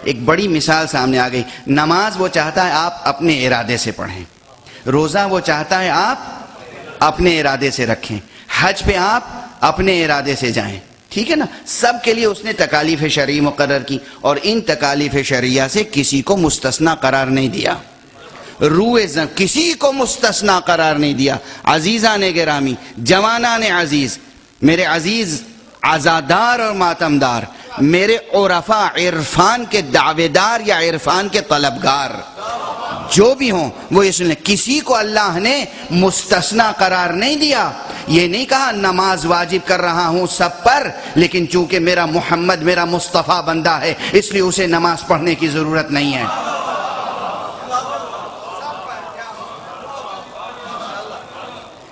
ایک بڑی مثال سامنے آ گئی. نماز وہ چاہتا ہے آپ اپنے ارادے سے پڑھیں, روزہ وہ چاہتا ہے آپ اپنے ارادے سے رکھیں, حج پہ آپ اپنے ارادے سے جائیں, ٹھیک ہے نا. سب کے لیے اس نے تکالیف شرعی مقرر کی, اور ان تکالیف شرعیہ سے کسی کو مستثنا قرار نہیں دیا, کسی کو مستثنا قرار نہیں دیا. عزیزان گرامی, جوانان عزیز, میرے عزیز عزادار اور ماتمدار, میرے عرفاء عرفان کے دعوے دار یا عرفان کے طلبگار جو بھی ہوں وہ یہ سن لیں, کسی کو اللہ نے مستثنا قرار نہیں دیا. یہ نہیں کہا نماز واجب کر رہا ہوں سب پر, لیکن چونکہ میرا محمد میرا مصطفیٰ بندہ ہے اس لیے اسے نماز پڑھنے کی ضرورت نہیں ہے.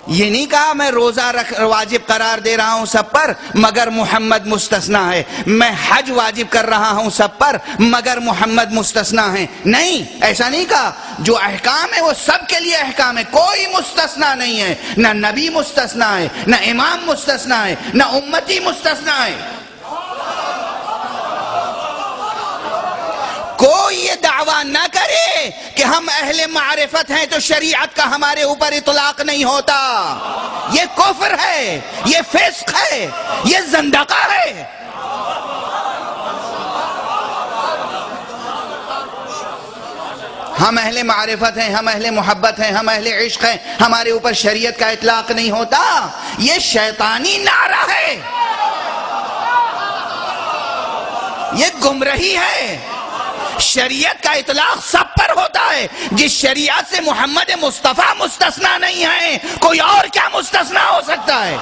یہ نہیں کہا میں روزہ واجب قرار دے رہا ہوں سب پر مگر محمد مستثنا ہے, میں حج واجب کر رہا ہوں سب پر مگر محمد مستثنا ہے. نہیں, ایسا نہیں کہا. جو احکام ہے وہ سب کے لیے احکام ہے, کوئی مستثنا نہیں ہے. نہ نبی مستثنا ہے, نہ امام مستثنا ہے, نہ امتی مستثنا ہے. کوئی یہ دعویٰ نہ کرے کہ ہم اہل معرفت ہیں تو شریعت کا ہمارے اوپر اطلاق نہیں ہوتا. یہ کفر ہے, یہ فسق ہے, یہ زندقہ ہے. ہم اہل معرفت ہیں, ہم اہل محبت ہیں, ہم اہل عشق ہیں, ہمارے اوپر شریعت کا اطلاق نہیں ہوتا. یہ شیطانی نعرہ ہے, یہ گمراہی ہے. شریعت کا اطلاق سب پر ہوتا ہے. جس شریعت سے محمد مصطفیٰ مستثنا نہیں ہے, کوئی اور کیا مستثنا ہو سکتا ہے؟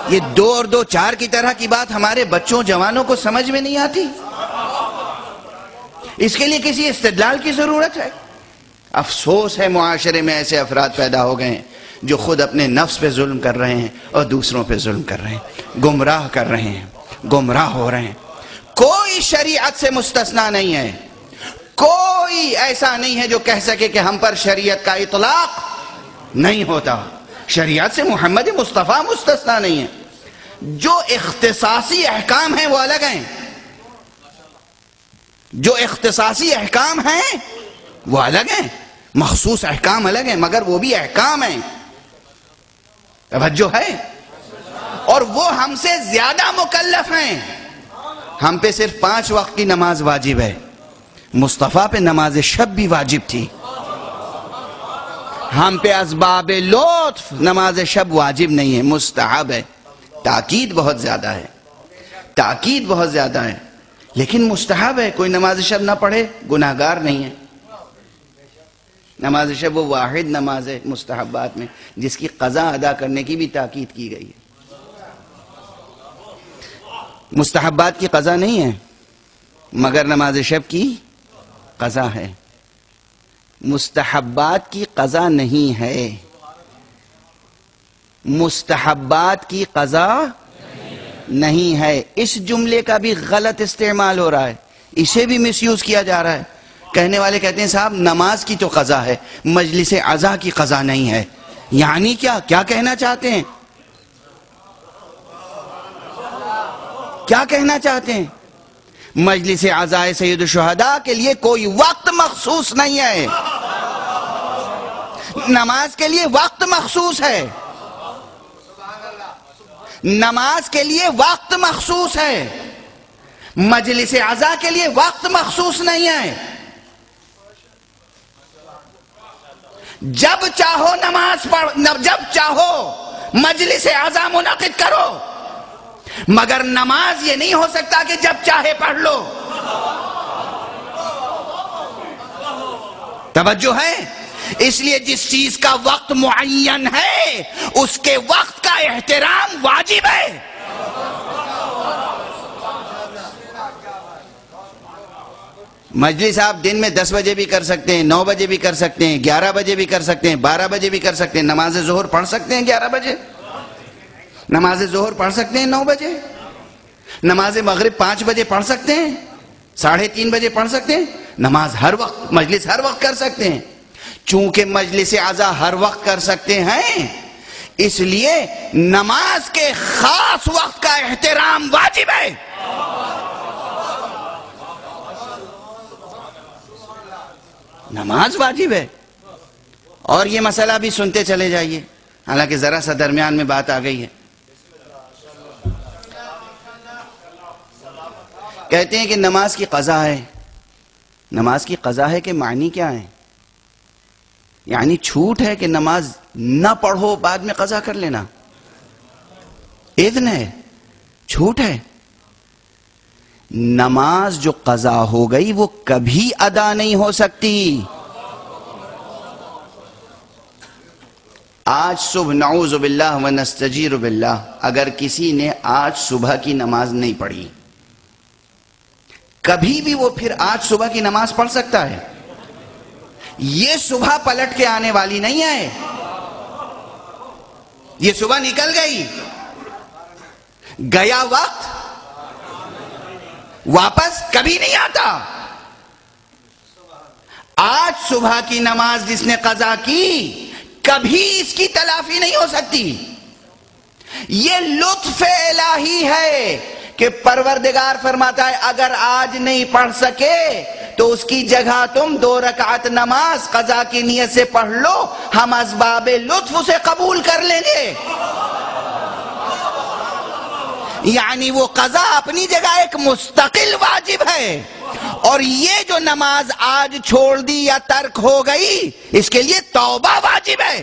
یہ 2 اور 2 4 کی طرح کی بات ہمارے بچوں جوانوں کو سمجھ میں نہیں آتی. اس کے لیے کسی استدلال کی ضرورت ہے. افسوس ہے معاشرے میں ایسے افراد پیدا ہو گئے ہیں جو خود اپنے نفس پہ ظلم کر رہے ہیں اور دوسروں پہ ظلم کر رہے ہیں, گمراہ کر رہے ہیں, گمراہ ہو رہے ہیں. کوئی شریعت سے مستثنا نہیں ہے, کوئی ایسا نہیں ہے جو کہہ سکے کہ ہم پر شریعت کا اطلاق نہیں ہوتا. شریعت سے محمد مصطفیٰ مستثنا نہیں ہے. جو اختصاصی احکام ہیں وہ الگ ہیں, جو اختصاصی احکام ہیں وہ الگ ہیں, مخصوص احکام الگ ہیں, مگر وہ بھی احکام ہیں. توجہ ہے. اور وہ ہم سے زیادہ مکلف ہیں. ہم پہ صرف 5 وقت کی نماز واجب ہے, مصطفیٰ پہ نماز شب بھی واجب تھی. ہم پہ اسباب لطف نماز شب واجب نہیں ہے, مستحب ہے. تاکید بہت زیادہ ہے, تاکید بہت زیادہ ہے, لیکن مستحب ہے. کوئی نماز شب نہ پڑھے گناہگار نہیں ہے. نماز شب وہ واحد نماز ہے مستحبات میں جس کی قضا ادا کرنے کی بھی تاکید کی گئی ہے. مستحبات کی قضا نہیں ہے مگر نماز شب کی قضا ہے. مستحبات کی قضا نہیں ہے, مستحبات کی قضا نہیں ہے. اس جملے کا بھی غلط استعمال ہو رہا ہے, اسے بھی مس یوز کیا جا رہا ہے. کہنے والے کہتے ہیں صاحب نماز کی تو قضا ہے, مجلس عزا کی قضا نہیں ہے. یعنی کیا کہنا چاہتے ہیں؟ کیا کہنا چاہتے ہیں؟ مجلس عزا سید الشہداء کے لیے کوئی وقت مخصوص نہیں ہے, نماز کے لیے وقت مخصوص ہے. نماز کے لیے وقت مخصوص ہے, مجلس عزا کے لیے وقت مخصوص نہیں ہے. جب چاہو نماز پڑھ, جب چاہو مجلس عزا منعقد کرو, مگر نماز یہ نہیں ہو سکتا کہ جب چاہے پڑھ لو. توجہ ہے. اس لیے جس چیز کا وقت معین ہے اس کے وقت کا احترام واجب ہے. مجلس آپ دن میں 10 بجے بھی کر سکتے ہیں, 9 بجے بھی کر سکتے ہیں, 11 بجے بھی کر سکتے ہیں, 12 بجے بھی کر سکتے ہیں. نماز ظہر پڑھ سکتے ہیں 11 بجے, نماز ظہر پڑھ سکتے ہیں 9 بجے, نماز مغرب 5 بجے پڑھ سکتے ہیں, 3:30 بجے پڑھ سکتے ہیں. نماز ہر وقت, مجلس ہر وقت کر سکتے ہیں. چونکہ مجلس عزا ہر وقت کر سکتے ہیں اس لیے نماز کے خاص وقت کا احترام واجب ہے. نماز واجب ہے. اور یہ مسئلہ بھی سنتے چلے جائیے، حالانکہ ذرا سا درمیان میں بات آ گئی ہے. کہتے ہیں کہ نماز کی قضا ہے. نماز کی قضا ہے کہ معنی کیا ہے؟ یعنی چھوٹ ہے کہ نماز نہ پڑھو بعد میں قضا کر لینا. اذن ہے، چھوٹ ہے. نماز جو قضا ہو گئی وہ کبھی ادا نہیں ہو سکتی. آج صبح نعوذ باللہ ونستجیر باللہ اگر کسی نے آج صبح کی نماز نہیں پڑھی، کبھی بھی وہ پھر آج صبح کی نماز پڑھ سکتا ہے؟ یہ صبح پلٹ کے آنے والی نہیں ہے. یہ صبح نکل گئی، گیا وقت واپس کبھی نہیں آتا. آج صبح کی نماز جس نے قضا کی کبھی اس کی تلافی نہیں ہو سکتی. یہ لطف الہی ہے کہ پروردگار فرماتا ہے اگر آج نہیں پڑھ سکے تو اس کی جگہ تم 2 رکعت نماز قضا کی نیت سے پڑھ لو، ہم اسباب لطف اسے قبول کر لیں گے. یعنی وہ قضا اپنی جگہ ایک مستقل واجب ہے، اور یہ جو نماز آج چھوڑ دی یا ترک ہو گئی اس کے لیے توبہ واجب ہے.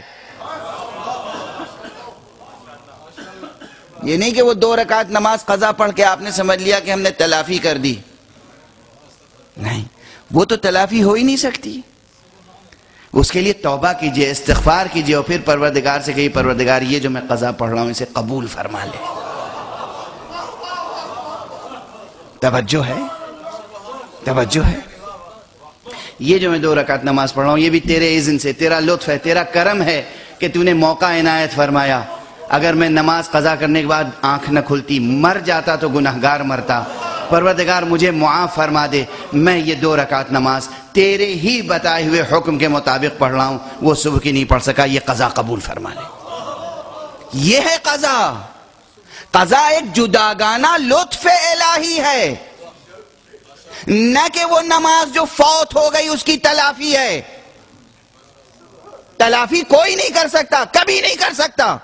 یہ نہیں کہ وہ 2 رکعت نماز قضا پڑھ کے آپ نے سمجھ لیا کہ ہم نے تلافی کر دی. نہیں، وہ تو تلافی ہو ہی نہیں سکتی. اس کے لیے توبہ کیجئے، استغفار کیجئے، اور پھر پروردگار سے کہیے پروردگار یہ جو میں قضا پڑھ رہا ہوں اسے قبول فرما لے. توجہ ہے، توجہ ہے. یہ جو میں 2 رکعت نماز پڑھ رہا ہوں یہ بھی تیرے اذن سے، تیرا لطف ہے، تیرا کرم ہے کہ تو نے موقع عنایت فرمایا. اگر میں نماز قضا کرنے کے بعد آنکھ نہ کھلتی مر جاتا تو گناہگار مرتا. پروردگار مجھے معاف فرما دے، میں یہ 2 رکعت نماز تیرے ہی بتائے ہوئے حکم کے مطابق پڑھ رہا ہوں، وہ صبح کی نہیں پڑھ سکا، یہ قضا قبول فرما لے. یہ ہے قضا. قضا ایک جداگانہ لطف الہی ہے، نہ کہ وہ نماز جو فوت ہو گئی اس کی تلافی ہے. تلافی کوئی نہیں کر سکتا، کبھی نہیں کر سکتا.